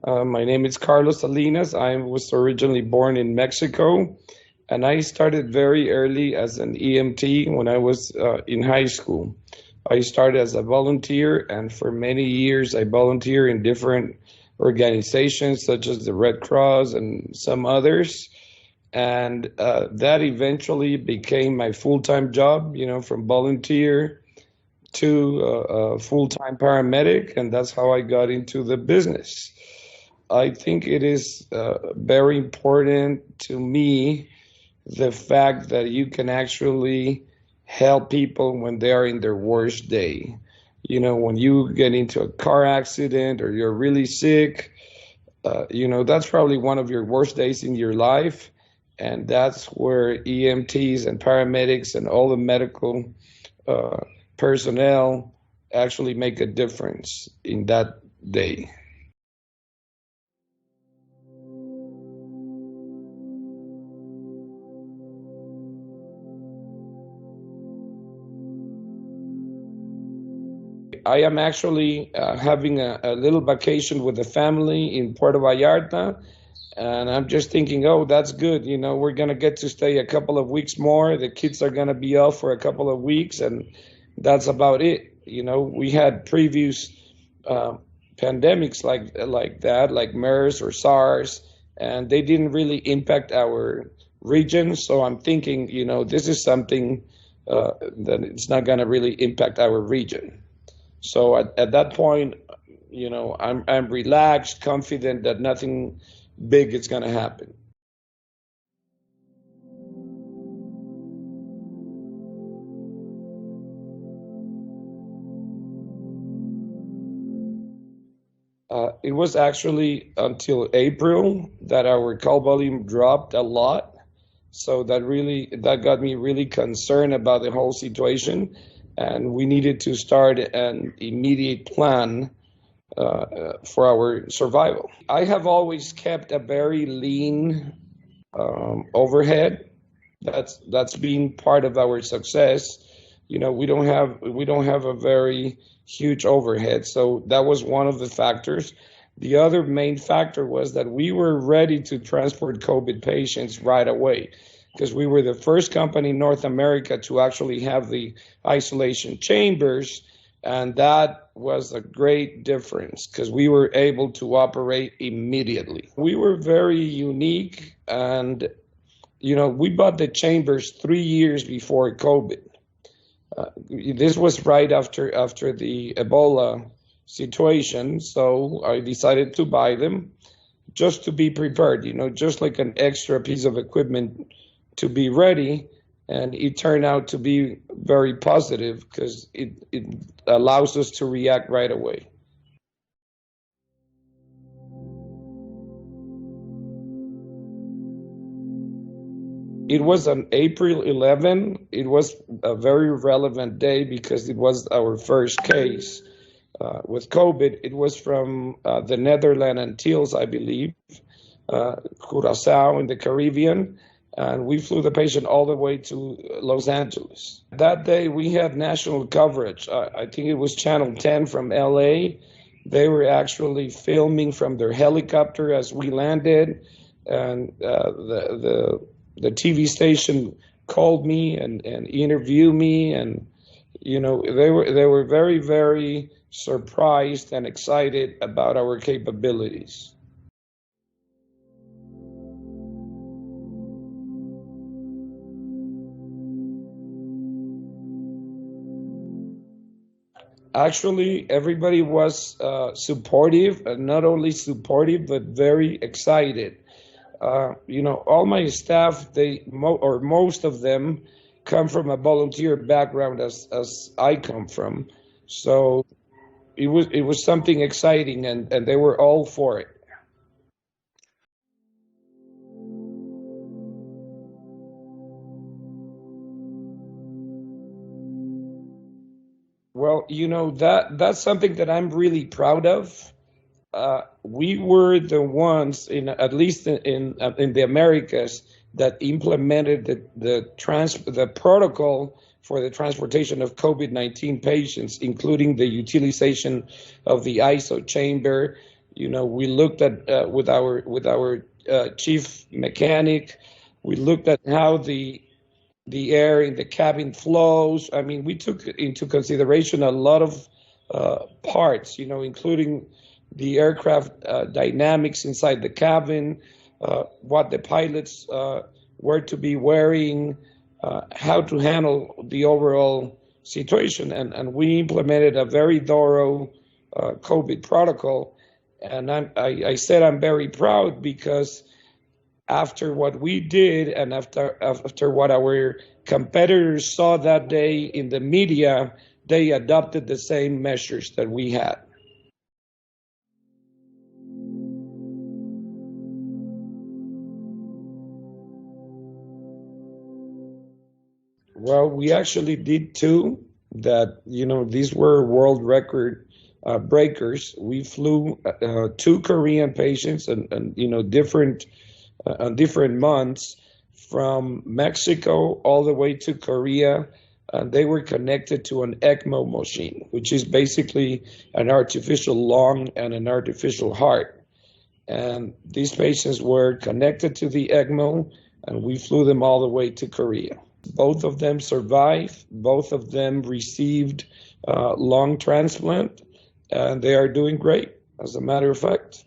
My name is Carlos Salinas. I was originally born in Mexico, and I started very early as an EMT when I was in high school. I started as a volunteer, and for many years I volunteered in different organizations such as the Red Cross and some others. And that eventually became my full-time job, from volunteer to full-time paramedic, and that's how I got into the business. I think it is very important to me the fact that you can actually help people when they are in their worst day. When you get into a car accident or you're really sick, that's probably one of your worst days in your life. And that's where EMTs and paramedics and all the medical uh, personnel actually make a difference in that day. I am actually having a little vacation with the family in Puerto Vallarta, and I'm just thinking, oh, that's good. We're gonna get to stay a couple of weeks more. The kids are gonna be off for a couple of weeks, and that's about it. We had previous uh, pandemics like that, like MERS or SARS, and they didn't really impact our region. So I'm thinking, this is something that it's not gonna really impact our region. So at that point, I'm relaxed, confident that nothing big is going to happen. It was actually until April that our call volume dropped a lot. So that got me really concerned about the whole situation, and we needed to start an immediate plan for our survival. I have always kept a very lean overhead. That's been part of our success. We don't have a very huge overhead, so that was one of the factors. The other main factor was that we were ready to transport COVID patients right away because we were the first company in North America to actually have the isolation chambers, and that was a great difference because we were able to operate immediately. We were very unique, and we bought the chambers 3 years before COVID. This was right after the Ebola situation, so I decided to buy them just to be prepared, just like an extra piece of equipment to be ready. And it turned out to be very positive because it allows us to react right away. It was on April 11. It was a very relevant day because it was our first case with COVID. It was from the Netherlands Antilles, I believe, Curacao in the Caribbean, and we flew the patient all the way to Los Angeles. That day we had national coverage. I think it was Channel 10 from LA. They were actually filming from their helicopter as we landed, and the TV station called me and interviewed me, and they were very, very surprised and excited about our capabilities. Actually, everybody was supportive, and not only supportive, but very excited. All my staff, or most of them, come from a volunteer background as I come from. So it was something exciting, and they were all for it. Well, that's something that I'm really proud of. We were the ones, at least in the Americas, that implemented the protocol for the transportation of COVID-19 patients, including the utilization of the ISO chamber, We looked at with our chief mechanic. We looked at how the air in the cabin flows. I mean, we took into consideration a lot of parts, including the aircraft dynamics inside the cabin, what the pilots were to be wearing, how to handle the overall situation. And we implemented a very thorough COVID protocol. And I said I'm very proud because after what we did and after what our competitors saw that day in the media, they adopted the same measures that we had. Well, we actually did two that, these were world record breakers. We flew two Korean patients and different on different months from Mexico all the way to Korea. And they were connected to an ECMO machine, which is basically an artificial lung and an artificial heart. And these patients were connected to the ECMO, and we flew them all the way to Korea. Both of them survived. Both of them received lung transplant, and they are doing great, as a matter of fact.